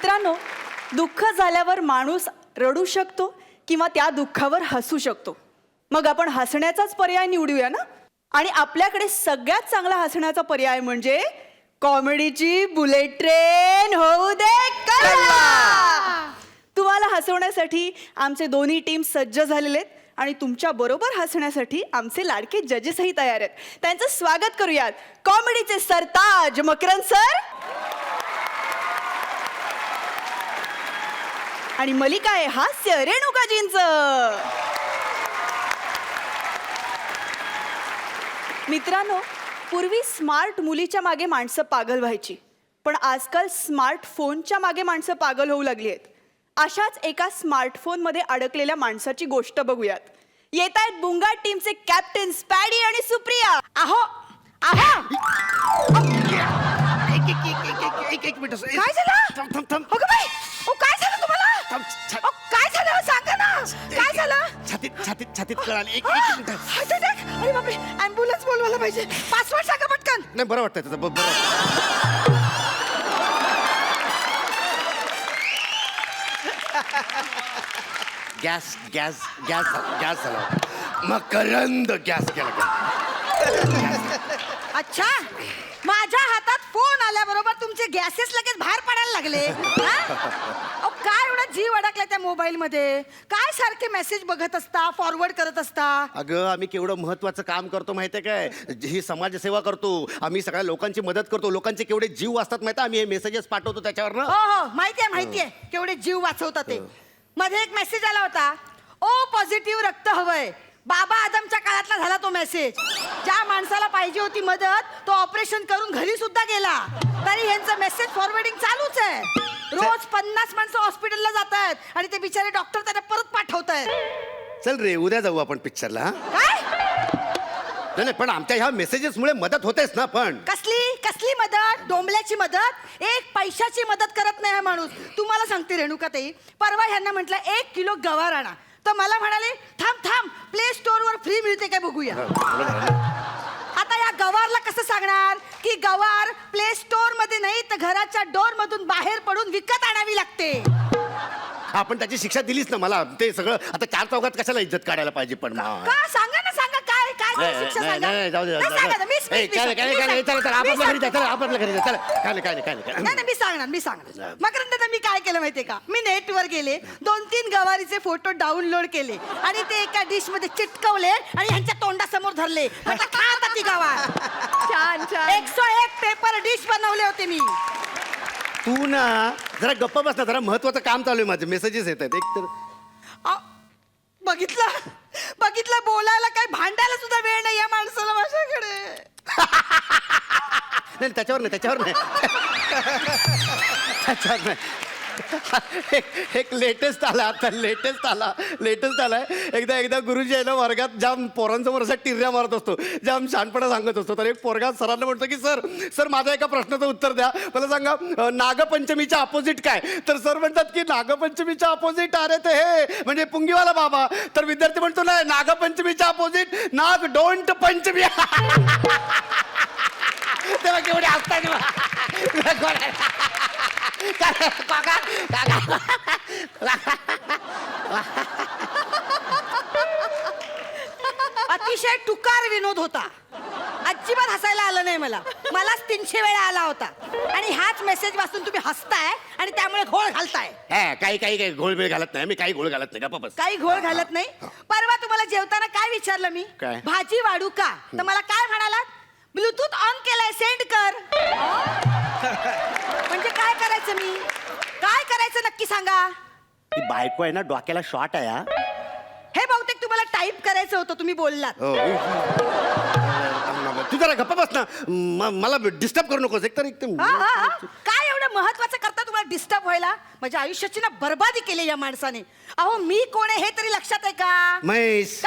मित्रांनो, दुःख झाल्यावर माणूस रडू शकतो किंवा त्या दुःखावर हसू शकतो. मग आपण हसण्याचाच पर्याय निवडूया ना. आणि आपल्याकडे सगळ्यात चांगला हसण्याचा पर्याय म्हणजे कॉमेडीची बुलेट ट्रेन होऊ दे कल्ला. तुम्हाला हसवण्यासाठी आमचे दोन्ही टीम सज्ज झालेले आहेत आणि तुमच्या बरोबर हसण्यासाठी आमचे लाडके जजेसही तयार आहेत. त्यांचं स्वागत करूयात. कॉमेडीचे सरताज मकरंद सर आणि मलिका आहे हास्य रेणुकाजींचं. मित्रांनो, पूर्वी स्मार्ट मुलीच्या मागे माणसं पागल व्हायची, पण आजकाल स्मार्टफोनच्या मागे माणसं पागल होऊ लागली आहेत. अशाच एका स्मार्टफोनमध्ये अडकलेल्या माणसाची गोष्ट बघूयात. येत आहेत बुंगा टीमचे कॅप्टन स्पॅडी आणि सुप्रिया. आहो आहो एक मिनिट काय झालं? थांब थांब थांब. अगं बाई, ओ काय झालं तुम्हाला? थांब, काय झालं सांगा ना. काय झालं? छातीत छातीत छातीत कळाली. एक मिनिट. अरे बापरे, ॲम्ब्युलन्स बोलवायला पाहिजे. पासवर्ड सांगा पटकन. नाही बरं वाटतंय त्याचं बरं वाटतं. गॅस गॅस गॅस गॅस झाला. मकरंद गॅस केला. अच्छा, माझ्या हातात फोन आल्याबरोबर तुमचे गॅसेस लगेच बाहेर पडायला लागले. अहो, काय एवढा जीव अडकला त्या मोबाईल मध्ये? काय सारखे मेसेज बघत असता, फॉरवर्ड करत असता? अगं आम्ही केवढं महत्वाचं काम करतो माहितीये काय? ही समाजसेवा करतो आम्ही, सगळ्या लोकांची मदत करतो. लोकांचे केवढे जीव वाचतात माहिती, आम्ही हे मेसेजेस पाठवतो त्याच्यावर ना. हो हो, माहितीये केवढे जीव वाचवतात ते. मध्ये एक मेसेज आला होता, ओ पॉझिटिव्ह रक्त हवंय. बाबा आदमच्या काळातला झाला तो मेसेज. ज्या माणसाला पाहिजे होती मदत, तो ऑपरेशन करून घरी सुद्धा गेला, तरी यांचं मेसेज फॉरवर्डिंग चालूच आहे. रोज 50 माणसं हॉस्पिटलला जात आहेत आणि ते बिचारे डॉक्टर त्यांना परत पाठवत आहेत. चल रे, उद्या जाऊ आपण पिक्चरला. काय? नाही पण आमच्या ह्या मेसेजेसमुळे मदत होतेच ना. पण कसली कसली मदत? डोंबल्याची मदत? एक पैशाची मदत करत नाही हा माणूस. तुम्हाला सांगते रेणुकाताई, परवा ह्यांना म्हटलं 1 किलो गवार आणा, तर मला म्हणाले थांब थांब, प्ले स्टोअर वर फ्री मिळते काय बघूया. आता या गवारला कसं सांगणार की गवार प्ले स्टोअर मध्ये नाही तर घराच्या डोर मधून बाहेर पडून विकत आणावी लागते. आपण त्याची शिक्षा दिलीच ना मला. ते सगळं आता 4 चौघात कशाला इज्जत काढायला पाहिजे. पण का सांगा ना, सांगा काय काय झाली शिक्षा सांगा. नाही, सांगा ना, मी सांगणार. मकरंद, मी काय केलं माहितीये का? मी नेटवर गेले, 2-3 गवारीचे फोटो डाउनलोड केले आणि ते एका डिश मध्ये चिटकवले आणि ह्यांच्या तोंडासमोर धरले. म्हटलं खा आता ती गवार. छान छान. 101 पेपर डिश बनवले होते मी. तू ना जरा गप्प बस ना. जरा महत्वाचं काम चालू आहे माझे. मेसेजेस येत आहेत. एक तर बघितलं बोलायला काही भांडायला सुद्धा वेळ नाही या माणसाला माझ्याकडे. नाही त्याच्यावर नाही त्याच्यावर नाही. एक लेटेस्ट आला आता. लेटेस्ट आलाय. एकदा गुरुजी आहे ना, वर्गात जाम पोरांसमोर असा टिर्या मारत असतो, जाम शहाणपणा सांगत असतो. तर एक पोरगा सरांना म्हणतो की सर माझ्या एका प्रश्नाचं उत्तर द्या, मला सांगा नागपंचमीच्या अपोजिट काय? तर सर म्हणतात की नागपंचमीच्या अपोजिट अरे ते हे म्हणजे पुंगीवाला बाबा. तर विद्यार्थी म्हणतो नाही, नागपंचमीच्या अपोजिट नाग डोंट पंचमी. तेव्हा केवढे असतात अतिशय टुकार विनोद होता. अजिबात हसायला आलं नाही मलाच 300 वेळा आला होता. आणि हाच मेसेज वाचून तुम्ही हसताय आणि त्यामुळे घोळ घालताय. काही घोळबेळ घालत नाही मी. काही घोळ घालत नाही. गप्पा बस. काही घोळ घालत नाही. परवा तुम्हाला जेवताना काय विचारलं मी? काय? भाजी वाढू का? तर मला काय म्हणालात? ब्लूटूथ ऑन केलाय, सेंड कर. म्हणजे काय करायचं मी? काय करायचं नक्की सांगा. ती बायको आहे ना, डोक्याला शॉट आहे. हे बहुतेक तुम्हाला टाईप करायचं होतं, तुम्ही बोललात. तू जरा गप्पा बस ना. मला डिस्टर्ब करू नकोस. एकतर काय एवढं महत्वाचं करता तुम्हाला डिस्टर्ब व्हायला? माझ्या आयुष्याची ना बर्बादी केली या माणसाने. अहो मी कोण आहे हे तरी लक्षात आहे का? म्हैस.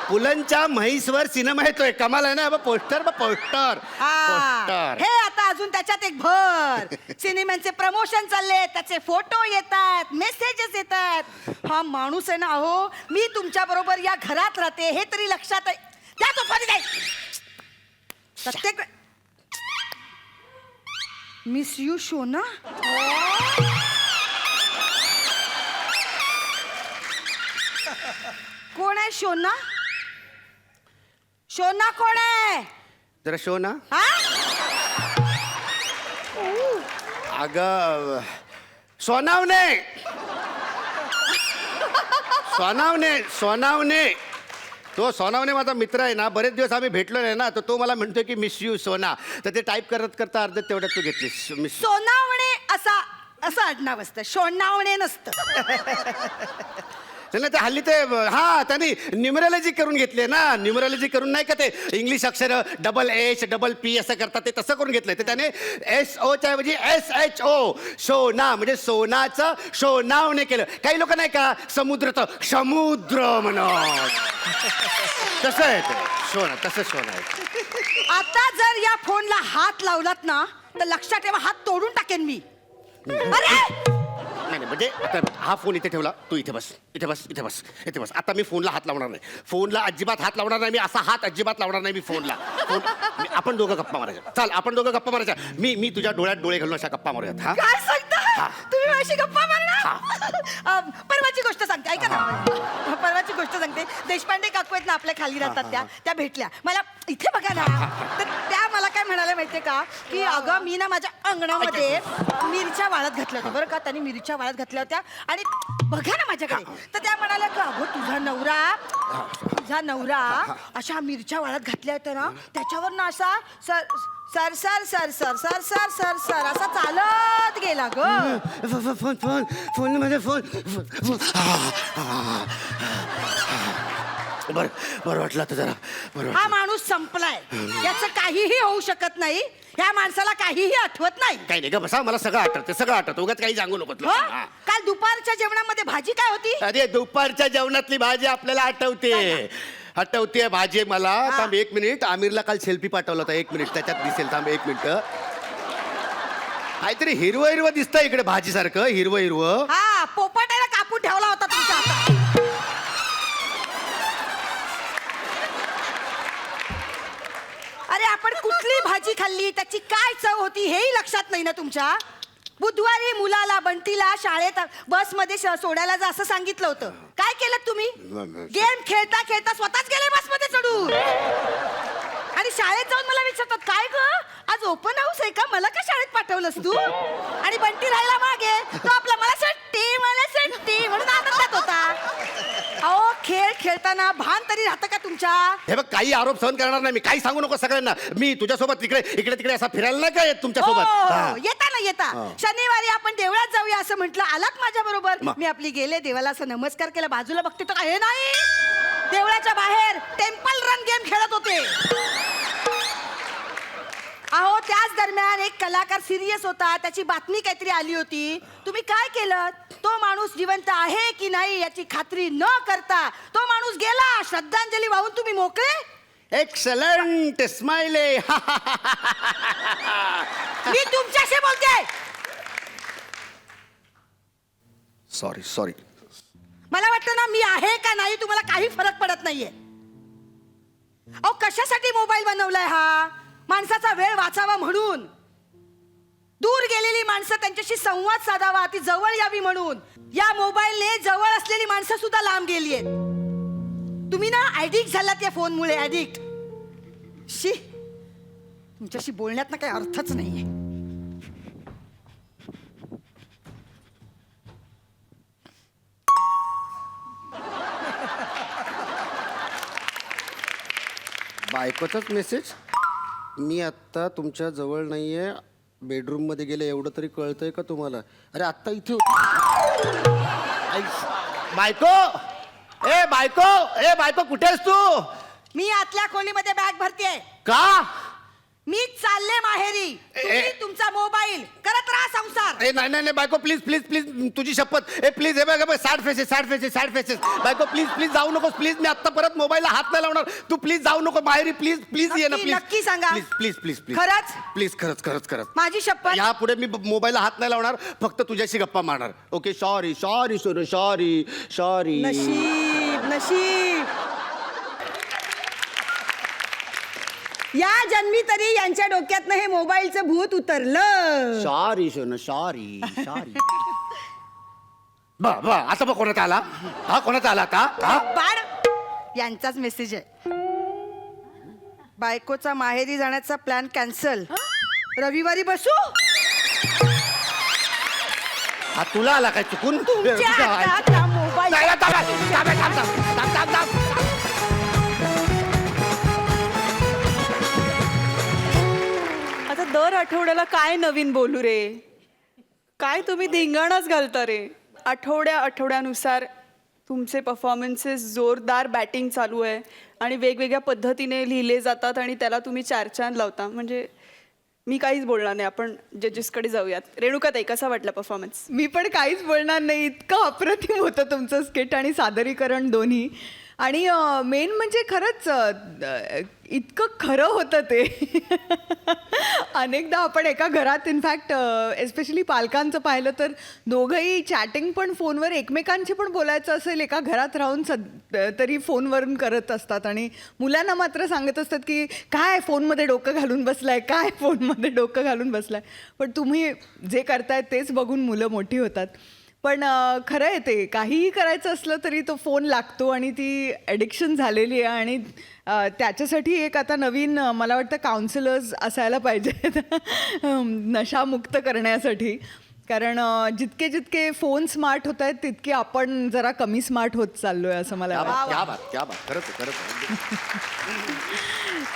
पुलंच्या म्हैसवर सिनेमा येतोय. कमाल आहे ना. Poster poster. हे आता अजून त्याच्यात एक भर. सिनेमांचे प्रमोशन चालले, त्याचे फोटो येतात, मेसेजेस येतात. हा माणूस आहे ना, अहो मी तुमच्या बरोबर या घरात राहते हे तरी लक्षात आहे. त्या तो प्रत्येक मिस यू शोना. कोण आहे शोना? शोना कोण आहे? जरा शो ना. हा? अगं सोनावणे सोनावणे सोनावणे तो सोनावणे माझा मित्र आहे ना. बरेच दिवस आम्ही भेटलो नाही ना, तर तो मला म्हणतोय की मिस यू सोना. तर ते टाईप करत करता अर्ध तेवढ्यात तू घेतलीस मिस. सोनावणे असं आडनाव असतं, शोणावणे नसतं. त्यांना ते हल्ली ते त्यांनी न्युमरॉलॉजी करून घेतली ना. न्युमरॉलॉजी करून नाही का ते इंग्लिश अक्षर डबल पी असं करतात, ते तसं करून घेतलंय. ते त्याने SO च्या ऐवजी SHO शोना म्हणजे सोनाचं शोनावणे केलं. काही लोक नाही का समुद्रचं समुद्र म्हणत, तसं आहे ते शोना, तसं शोना आहे. आता जर या फोनला हात लावलात ना तर लक्षात ठेवा, हात तोडून टाकेन मी. अरे नाही म्हणजे आता हा फोन इथे ठेवला, तू इथे बस, इथे बस, इथे बस, इथे बस. आता मी फोनला हात लावणार नाही, फोनला अजिबात हात लावणार नाही मी. असा हात अजिबात लावणार नाही मी फोनला. आपण दोघं गप्पा मारायच्या. चाल आपण दोघं गप्पा मारायच्या. मी तुझ्या डोळ्यात डोळे घालून अशा गप्पा मारूयात. हा काय सांगता? तुम्ही माझी गप्पा मारणार? परवाची गोष्ट सांगते, ऐका ना. परवाची गोष्ट सांगते. देशपांडे काकू आहेत ना, आपल्या खाली राहतात त्या भेटल्या मला. इथे बघा ना, तर त्या मला काय म्हणाल्या माहितीये का, की अगं मी ना माझ्या अंगणामध्ये मिरच्या वाळत घातल्या होत्या बरं का. त्यांनी मिरच्या वाळत घातल्या होत्या आणि बघा ना माझ्याकडे. तर त्या म्हणाल्या का अगं तुझा नवरा अशा मिरच्या वाळत घातल्या होत्या ना, त्याच्यावर ना असा sir sir sir sir sir sir sir sir sir असा चालत गेला ग. फोन मध्ये फोन. बरं वाटलं आता जरा. हा माणूस संपलाय, याचं काहीही होऊ शकत नाही. ह्या माणसाला काहीही आठवत नाही. काही नाही ग बसा, मला सगळं आठवतं, सगळं आठवतं. उगाच काही सांगू नको. हो? काल दुपारच्या जेवणामध्ये भाजी काय होती? अरे दुपारच्या जेवणातली भाजी आपल्याला आठवते भाजी मला. थांब 1 मिनिट. आमिरला काल सेल्फी पाठवला होता, 1 मिनिट त्याच्यात दिसेल. थांब 1 मिनिट. काहीतरी हिरवं दिसतंय इकडे भाजी सारखं, हिरवं. हा, पोपटाला कापून ठेवला होता तुमच्या हातात. अरे आपण कुठली भाजी खाल्ली, त्याची काय चव होती हेही लक्षात नाही ना तुमच्या. बुधवारी मुलाला बंटीला शाळेत बसमध्ये सोडायला जा असं सांगितलं होतं. काय केलं तुम्ही? गेम खेळता खेळता स्वतःच गेले बसमध्ये चढून. आणि शाळेत जाऊन मला विचारतात, काय ग आज ओपन हाऊस आहे का, मला का शाळेत पाठवलंस तू? आणि बंटी राहिला मागे, तो आपला मला सुट्टी म्हणून आनंदात होता. अहो खेळ खेळताना भान तरी राहतं का तुमच्या? हे बघ, काही आरोप सहन करणार नाही मी. काही सांगू नको सगळ्यांना. मी तुझ्यासोबत इकडे तिकडे असा फिरायला नाही का येत तुमच्यासोबत. येता शनिवारी आपण देवळात जाऊया असं म्हटलं, आलात माझ्या बरोबर. मी आपली गेले देवाला, असं नमस्कार केला, बाजूला बघते तर हे नाही, देवळाच्या बाहेर टेम्पल रन गेम खेळत होते. अहो त्याच दरम्यान एक कलाकार सिरियस होता, त्याची बातमी काहीतरी आली होती. तुम्ही काय केलं? तो माणूस जिवंत आहे की नाही याची खात्री न करता तो माणूस गेला. श्रद्धांजली वाहून तुम्ही मोकळे. एक्सलंट स्माइले. मी तुमच्याशी बोलते. सॉरी. मला वाटतं ना, मी आहे का नाही तुम्हाला काही फरक पडत नाहीये. अहो कशासाठी मोबाईल बनवलाय हा? माणसाचा वेळ वाचावा म्हणून. दूर गेलेली माणसं त्यांच्याशी संवाद साधावा, ती जवळ यावी म्हणून. या मोबाईलने जवळ असलेली माणसं सुद्धा लांब गेली आहेत. तुम्ही ना ऍडिक्ट झालात या फोनमुळे, ऍडिक्ट. शी, तुमच्याशी बोलण्यात ना काही अर्थच नाहीये. बायकोचाच मेसेज. मी आत्ता तुमच्या जवळ नाहीये, बेडरूम मध्ये गेले, एवढं तरी कळतंय का तुम्हाला? अरे आत्ता इथे बायको कुठे आहेस तू? मी आतल्या खोलीमध्ये बॅग भरतेय. का? मी चालले माहेरी. तुम्ही तुमचा मोबाईल करत राहा संसार. नाही बायको प्लीज तुझी शपथ. प्लीज हे बघ, सॅड फेसेस. बायको प्लीज जाऊ नकोस. प्लीज मी आता परत मोबाईलला हात नाही लावणार. तू प्लीज जाऊ नको माहेरी. प्लीज ये ना. प्लीज नक्की सांगा. प्लीज खरंच? प्लीज खरंच माझी शपथ. यापुढे मी मोबाईलला हात नाही लावणार, फक्त तुझ्याशी गप्पा मारणार. ओके? Sorry Sonu, sorry. नशीब. या जन्मी तरी यांच्या डोक्यातनं हे मोबाईलचं भूत उतरलं. सॉरी सोन सॉरी सॉरी. बा आता बघ कोणाचा आला. हा कोणाचा आला का? बाळ यांचाच मेसेज आहे. बायकोचा माहेरी जाण्याचा प्लॅन कॅन्सल. रविवारी बसू. हा तुला आला काय चुकून? तुमच्या हातात हा मोबाईल. आता दर आठवड्याला काय नवीन बोलू रे? काय तुम्ही धिंगाणाच घालता रे? आठवड्यानुसार तुमचे परफॉर्मन्सेस जोरदार बॅटिंग चालू आहे आणि वेगवेगळ्या पद्धतीने लिहिले जातात आणि त्याला तुम्ही चार लावता. म्हणजे मी काहीच बोलणार नाही. आपण जजेसकडे जाऊयात. रेणुकाताई, कसा वाटला परफॉर्मन्स? मी पण काहीच बोलणार नाही. इतकं अप्रतिम होतं तुमचं स्किट आणि सादरीकरण दोन्ही. आणि मेन म्हणजे खरंच इतकं खरं होतं ते. अनेकदा आपण एका घरात इनफॅक्ट एस्पेशली पालकांचं पाहिलं तर दोघंही चॅटिंग पण फोनवर, एकमेकांशी पण बोलायचं असेल एका घरात राहून तरी फोनवरून करत असतात. आणि मुलांना मात्र सांगत असतात की काय फोनमध्ये डोकं घालून बसलाय, काय फोनमध्ये डोकं घालून बसलाय. पण तुम्ही जे करताय तेच बघून मुलं मोठी होतात. पण खरं आहे ते, काहीही करायचं असलं तरी तो फोन लागतो आणि ती ॲडिक्शन झालेली आहे. आणि त्याच्यासाठी एक आता नवीन मला वाटतं काउन्सिलर्स असायला पाहिजेत नशामुक्त करण्यासाठी. कारण जितके जितके फोन स्मार्ट होत आहेत तितके आपण जरा कमी स्मार्ट होत चाललो आहे असं मला वाटतं. क्या बात खरंच.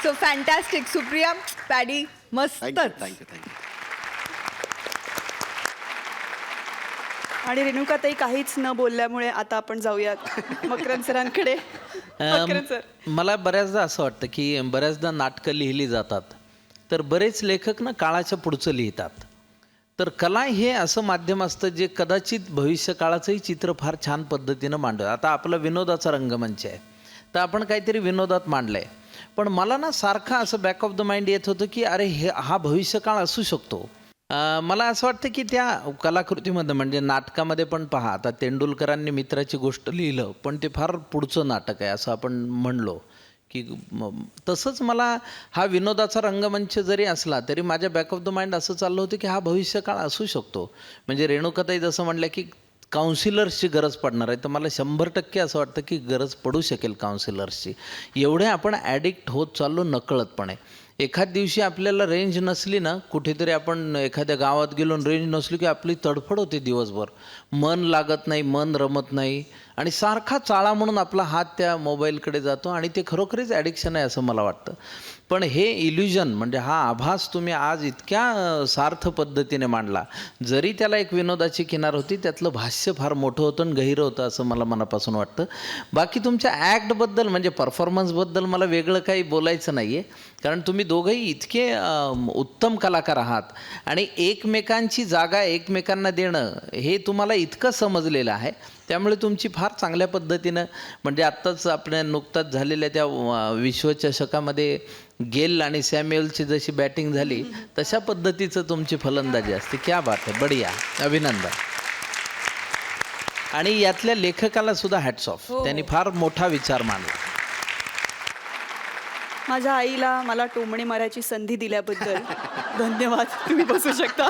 So fantastic. सुप्रिया, पॅडी, मस्तच. थँक्यू. आणि रेणुकाताई काहीच न बोलल्यामुळे आता आपण जाऊयात मकरंद सरांकडे. मकरंद सर, मला बऱ्याचदा असं वाटतं की बऱ्याचदा नाटकं लिहिली जातात तर बरेच लेखक ना काळाच्या पुढचं लिहितात. तर कला हे असं माध्यम असतं जे कदाचित भविष्यकाळाचंही चित्र फार छान पद्धतीनं मांडतं. आता आपला विनोदाचा रंगमंच आहे तर आपण काहीतरी विनोदात मांडलं आहे. पण मला ना सारखं असं बॅक ऑफ द माइंड येत होतं की अरे हा भविष्यकाळ असू शकतो. मला असं वाटतं की त्या कलाकृतीमध्ये म्हणजे नाटकामध्ये पण पहा, आता तेंडुलकरांनी मित्राची गोष्ट लिहिलं पण ते फार पुढचं नाटक आहे असं आपण म्हणलो की तसंच मला हा विनोदाचा रंगमंच जरी असला तरी माझ्या बॅक ऑफ द माइंड असं चाललं होतं की हा भविष्यकाळ असू शकतो. म्हणजे रेणुकाताई जसं म्हणल्या की काउन्सिलर्सची गरज पडणार आहे तर मला 100% असं वाटतं की गरज पडू शकेल काउन्सिलर्सची. एवढे आपण ॲडिक्ट होत चाललो नकळतपणे. एखाद दिवशी आपल्याला रेंज नसली ना, कुठेतरी आपण एखाद्या गावात गेलो रेंज नसली की आपली तडफड होते दिवसभर. मन लागत नाही, मन रमत नाही आणि सारखा चाळा म्हणून आपला हात त्या मोबाईलकडे जातो आणि ते खरोखरीच ॲडिक्शन आहे असं मला वाटतं. पण हे इल्युजन म्हणजे हा आभास तुम्ही आज इतक्या सार्थ पद्धतीने मांडला. जरी त्याला एक विनोदाची किनार होती त्यातलं भाष्य फार मोठं होतं आणि गहिरं होतं असं मला मनापासून वाटतं. बाकी तुमच्या ॲक्टबद्दल म्हणजे परफॉर्मन्सबद्दल मला वेगळं काही बोलायचं नाही आहे कारण तुम्ही दोघंही इतके उत्तम कलाकार आहात आणि एकमेकांची जागा एकमेकांना देणं हे तुम्हाला इतकं समजलेलं आहे. त्यामुळे तुमची फार चांगल्या पद्धतीनं म्हणजे आत्ताच आपल्या नुकताच झालेल्या त्या विश्वचषकामध्ये गेल आणि सॅम्युअलची जशी बॅटिंग झाली तशा पद्धतीचं तुमची फलंदाजी असते. क्या बात आहे, बढिया, अभिनंदन. आणि यातल्या लेखकाला सुद्धा हॅट्स ऑफ, त्यांनी फार मोठा विचार मांडला. माझ्या आईला मला टोमणे मारायची संधी दिल्याबद्दल धन्यवाद. तुम्ही बसू शकता.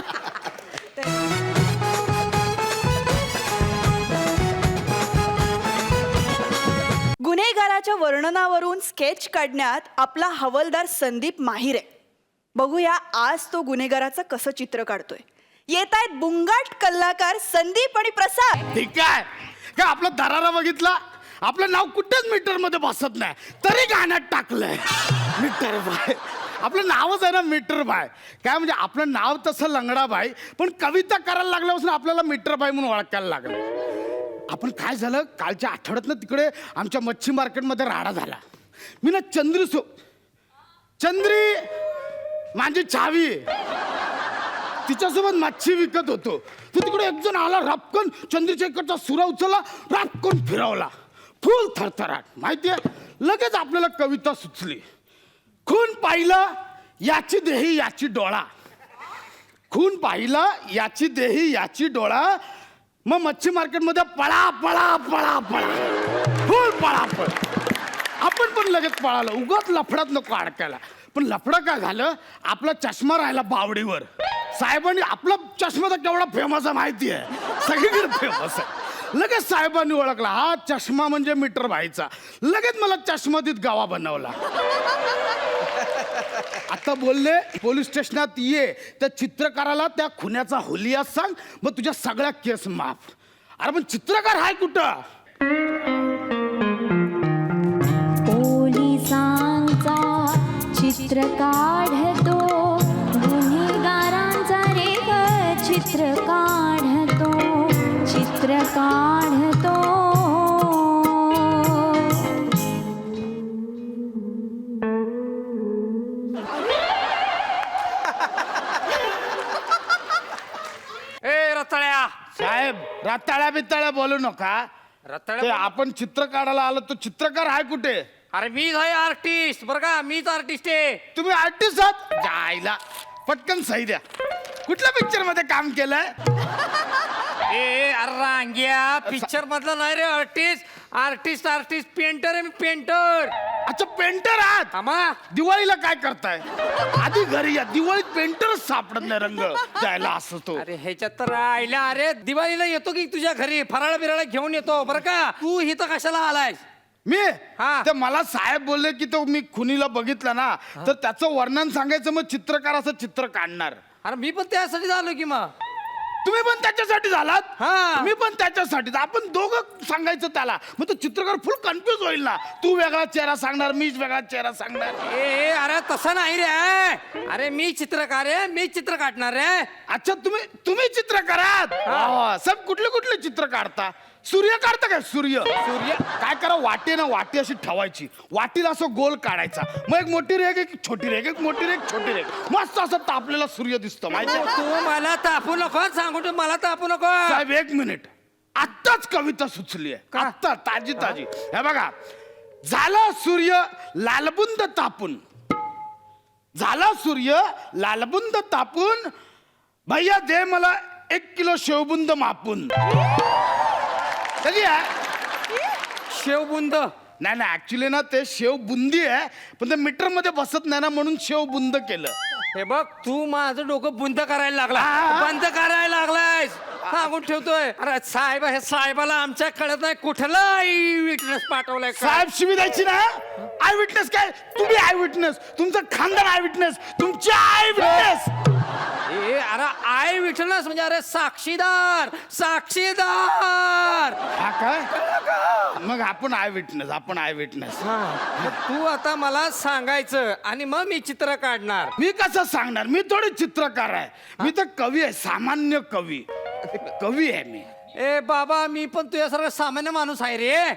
गुन्हेगाराच्या वर्णनावरून स्केच काढण्यात आपला हवालदार संदीप माहिर आहे. बघूया आज तो गुन्हेगाराचं कसं चित्र काढतोय. येत आहेत बुंगाट कलाकार संदीप आणि प्रसाद. ठीक आहे का? आपला दरारा बघितला, आपलं नाव कुठेच मीटर मध्ये बसत नाही तरी गाण्यात टाकलंय मीटर बाय. आपलं नावच आहे ना मीटर बाय. काय म्हणजे आपलं नाव तसं लंगडा बाय पण कविता करायला लागल्यापासून आपल्याला मीटर बाय म्हणून ओळखायला लागलं. आपण काय झालं कालच्या आठवड्यात ना तिकडे आमच्या मच्छी मार्केटमध्ये राडा झाला. मी ना चंद्री माझी छावी तिच्यासोबत मच्छी विकत होतो. तो तिकडे एक जण आला, रापकन चंद्रीच्या इकडचा सुरा उचलला, रापकन फिरवला, फुल थरथराट. माहितीये लगेच आपल्याला कविता सुचली. खून पाहिला याची देही याची डोळा, खून पाहिला याची देही याची डोळा, मग मच्छी मार्केटमध्ये पळा पळा पळा पळा फुल पळापळ. आपण पण लगेच पळालो, उगाच लफड्यात नको अडकायला. पण लफडं काय झालं, आपला चष्मा राहिला बावडीवर. साहेबांनी आपला चष्मा तर केवढा फेमस आहे माहिती आहे, सगळीकडे फेमस आहे. लगेच साहेबांनी ओळखला हा चष्मा म्हणजे मीटर भाईचा. लगेच मला चष्मातीत गावा बनवला. आता बोलले पोलीस स्टेशनात ये, त्या चित्रकाराला त्या खुन्याचा हुलिया सांग, मग तुझ्या सगळ्या केस माफ. अरे पण चित्रकार हाय कुठं? पोलिसांचा चित्र काढतो, गुन्हेगारांचा रेख चित्र काढतो, चित्र काढतो. ए रताळ्या, साहेब रताळ्या बिताळ्या बोलू नका. रताळ्या ते बोल- आपण चित्र काढायला आलो, तो चित्रकार आहे कुठे? अरे मीच आहे आर्टिस्ट बरं का, मीच आर्टिस्ट आहे. तुम्ही आर्टिस्ट आहात? जायला पटकन सही द्या. कुठल्या पिक्चर मध्ये काम केलंय? ए अरे रांग्या, पिक्चर मधला नाही रे आर्टिस्ट. आर्टिस्ट आर्टिस्ट पेंटर आहे मी, पेंटर. अच्छा पेंटर आहात. आमा दिवाळीला काय करताय? आधी घरी या, दिवाळीत पेंटरच सापडत नाही रंग द्यायला असं तो. अरे ह्याच्यात तर राहिला. अरे दिवाळीला येतो की तुझ्या घरी फराळ बिराळ घेऊन येतो बरं का. तू इथं कशाला आलायस? मी हा. ते मला साहेब बोलले की तो मी खुनीला बघितलं ना, तर त्याचं वर्णन सांगायचं, मग चित्रकार असं चित्र काढणार. अरे मी पण त्यासाठी आलो की मग. तुम्ही पण त्याच्यासाठी झालात? हा. मी पण त्याच्यासाठी. आपण दोघं सांगायचं त्याला, मग तो चित्रकार फुल कन्फ्युज होईल ना. तू वेगळा चेहरा सांगणार, मीच वेगळा चेहरा सांगणार. ए अरे तसं नाही रे. अरे मी चित्रकार आहे, मी चित्र काढणार रे. अच्छा तुम्ही चित्रकार आहात? सब कुठले कुठले चित्र काढता? सूर्य काढता काय? सूर्य काय करा, वाटी ना वाटी अशी ठेवायची, वाटीला असं गोल काढायचा, मग एक मोठी रेग एक छोटी रेग, एक मोठी रेग छोटी रेग, मस्त असं तापलेला सूर्य दिसतो माहिती आहे? तू मला तापू नको सांगू, तू मला तापू नको. साहेब एक मिनिट, आत्ताच कविता सुचली आहे, आत्ता ताजी ताजी. हे बघा, झाला सूर्य लालबुंद तापून, झाला सूर्य लालबुंद तापून, भैया दे मला 1 किलो शेवबुंद मापून. कधी आहे? शेवबुंद नाही नाही, ऍक्च्युली ना ते शेव बुंदी आहे, पण ते मीटर मध्ये बसत नाही ना, म्हणून शेव बुंद केलं. हे बघ, तू माझं डोकं बुंद करायला लागला, हा. बंद करायला लागलायस, सांगून ठेवतोय. अरे साहेब, हे साहेबाला आमच्या कळत नाही कुठला विटनेस पाठवलाय का? साहेब शिवी द्यायची ना. आय विटनेस काय? तुम्ही आय विटनेस, तुमचं खानदान आय विटनेस, तुमची आय विटनेस. ए अरे आय विटनेस म्हणजे अरे साक्षीदार, साक्षीदार. हा काय? मग आपण आय विटनेस, आपण आय विटनेस. मग तू आता मला सांगायचं आणि मग मी चित्र काढणार. मी कसं सांगणार? मी थोडी चित्रकार आहे, मी तर कवी आहे, सामान्य कवी. कवी आहे मी. ए बाबा, मी पण तुझ्यासारखा सामान्य माणूस आहे रे.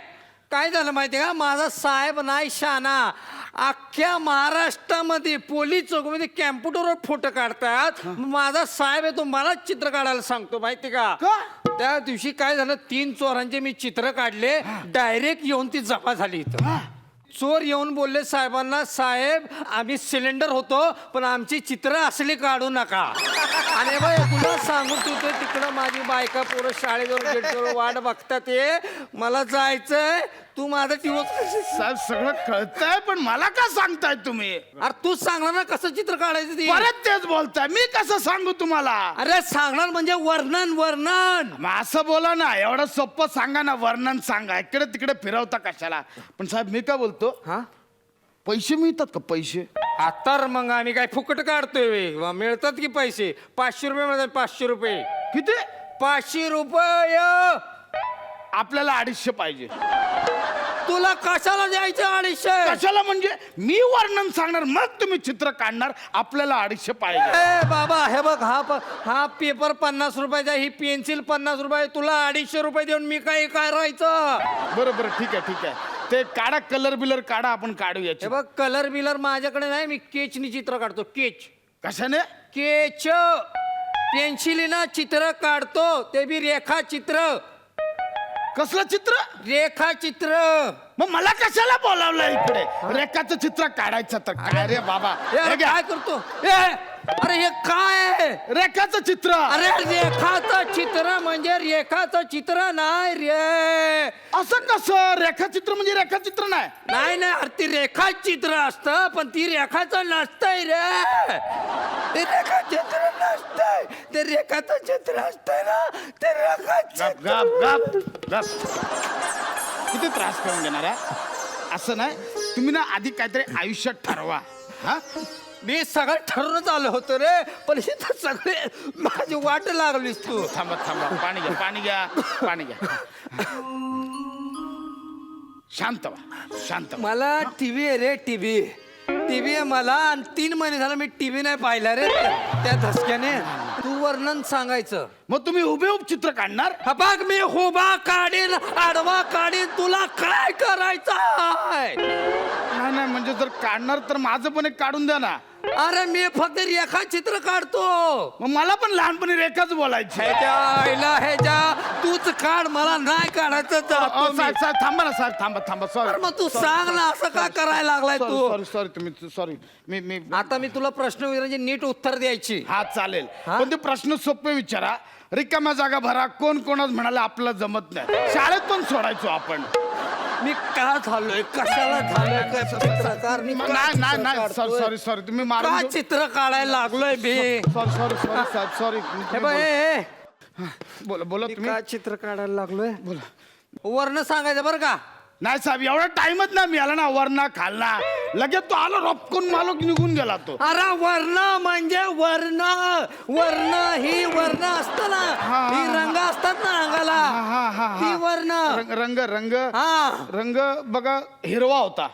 काय झालं माहितीये का, माझा साहेब नाही शाना, अख्ख्या महाराष्ट्रामध्ये पोलीस चौकीमध्ये कॅम्प्युटरवर फोटो काढतात. माझा साहेब आहे, तो मला चित्र काढायला सांगतो माहिती का. त्या दिवशी काय झालं, 3 चोरांचे मी चित्र काढले, डायरेक्ट येऊन ती जमा झाली इथं. चोर येऊन बोलले साहेबांना, साहेब आम्ही सिलेंडर होतो, पण आमची चित्र असली काढू नका. आणि बाई तुला सांगून तुझं तिकडं माझी बायका पोरं शाळेवर गेटवर वाट बघतात, ये मला जायचंय, तू माझं दिवस. साहेब सगळं कळतंय, पण मला का सांगताय तुम्ही? अरे तूच सांगणार ना कसं चित्र काढायचं ते. परत तेच बोलताय, मी कसं सांगू तुम्हाला? अरे सांगणार म्हणजे वर्णन, वर्णन. मग असं बोला ना, एवढं सोपं सांगा ना, वर्णन सांगा, इकडे तिकडे फिरवता कशाला? पण साहेब मी काय बोलतो, हा पैसे मिळतात का? पैसे तर मग आम्ही काय फुकट काढतोय? मिळतात की पैसे. 500 रुपये मिळतात, 500 रुपये. किती? 500 रुपये. आपल्याला 250 पाहिजे. तुला कशाला द्यायचं 250? कशाला म्हणजे? मी वर्णन सांगणार, मग तुम्ही चित्र काढणार, आपल्याला 250 पाहिजे. ए बाबा, हे बघ, हा पेपर 50 रुपयाचा, ही पेन्सिल 50 रुपये, तुला 250 रुपये देऊन मी काय करायचं? बरोबर, ठीक आहे ठीक आहे, ते काढा, कलर बिलर काढा, आपण काढू याची. हे बघ, कलर बिलर माझ्याकडे नाही, मी केचनी चित्र काढतो. केच, कशाने? केच, पेन्सिलीनं चित्र काढतो, ते बी रेखा चित्र. कसलं चित्र? रेखा चित्र. मग मला कशाला बोलावलं इकडे? रेखाचं चित्र काढायचं तर काय रे बाबा? ए, हे घ्या. काय करतो? ए अरे हे काय आहे? रेखाचं चित्र. अरे रेखाचं चित्र म्हणजे रेखाचं चित्र नाही रे. असं कसं? रेखाचित्र म्हणजे रेखाचित्र नाही. नाही नाही अरे ती रेखाचित्र असतं पण ती रेखाचं नसतंय रे. ते रेखाचित्र नसतंय, ते रेखाचं चित्र असतंय ना, ते रेखाचित्र. गप गप गप गप. किती त्रास करून घेणार आहे? असं नाही, तुम्ही ना आधी काहीतरी आयुष्यात ठरवा. हा, मी सगळं ठरवूनच आलो होतो रे, पण इथं सगळे माझी वाट लागलीस तू. थांबा थांबा, पाणी घ्या, पाणी घ्या, पाणी घ्या. शांत व्हा, शांत व्हा. मला टीव्ही आहे रे, टीव्ही आहे मला, आणि 3 महिने झालं मी टीव्ही नाही पाहिला रे त्या धसक्याने. तू वर्णन सांगायचं. मग तुम्ही हुबेहूब चित्र काढणार? हा बघ मी उभा काढीन आडवा काढीन, तुला काय करायचं आहे? नाही नाही, म्हणजे जर काढणार तर माझं पण एक काढून द्या ना. अरे मी फक्त रेखाचित्र काढतो. मग मला पण लहानपणी रेखाच बोलायची. ह्याच्या तूच काढ, मला नाही काढायचं. जातो मी. साहेब साहेब थांबा ना, साहेब थांबा थांबा. सॉरी. अरे मग तू सांग ना, असं का करायला लागलाय तू? सॉरी सॉरी, तुम्ही सॉरी. मी आता मी तुला प्रश्न विचारायचे, नीट उत्तर द्यायची. हा चालेल, पण ते प्रश्न सोपे विचारा. रिकाम्या जागा भरा. कोण कोणाच म्हणाला आपलं जमत नाही. शाळेत पण सोडायचो आपण. मी का झालोय, कशाला झालोय, काय चित्रकार? मी का नाही नाही चित्र नाही, काढतोय? सॉरी सॉरी, तुम्ही का मारून. चित्र काढायला लागलोय बे? सॉरी सॉरी सॉरी साहेब, सॉरी. हे बघ, हे, बोला बोला मी तुम्ही. का चित्र काढायला लागलोय? बोला. वर्ण सांगायचं बरं का? नाही साहेब, एवढा टाइमच ना मिळाला ना. वरना खालना लगेच तो आलो, रपकून मालक निघून गेला तो. अरे वर्ण म्हणजे वर्ण, वर्ण ही वर्ण असत ना, ही रंग असतात ना अंगाला, हा हा हा. ती वर्ण. रंग रंग हा रंग बघा, हिरवा होता.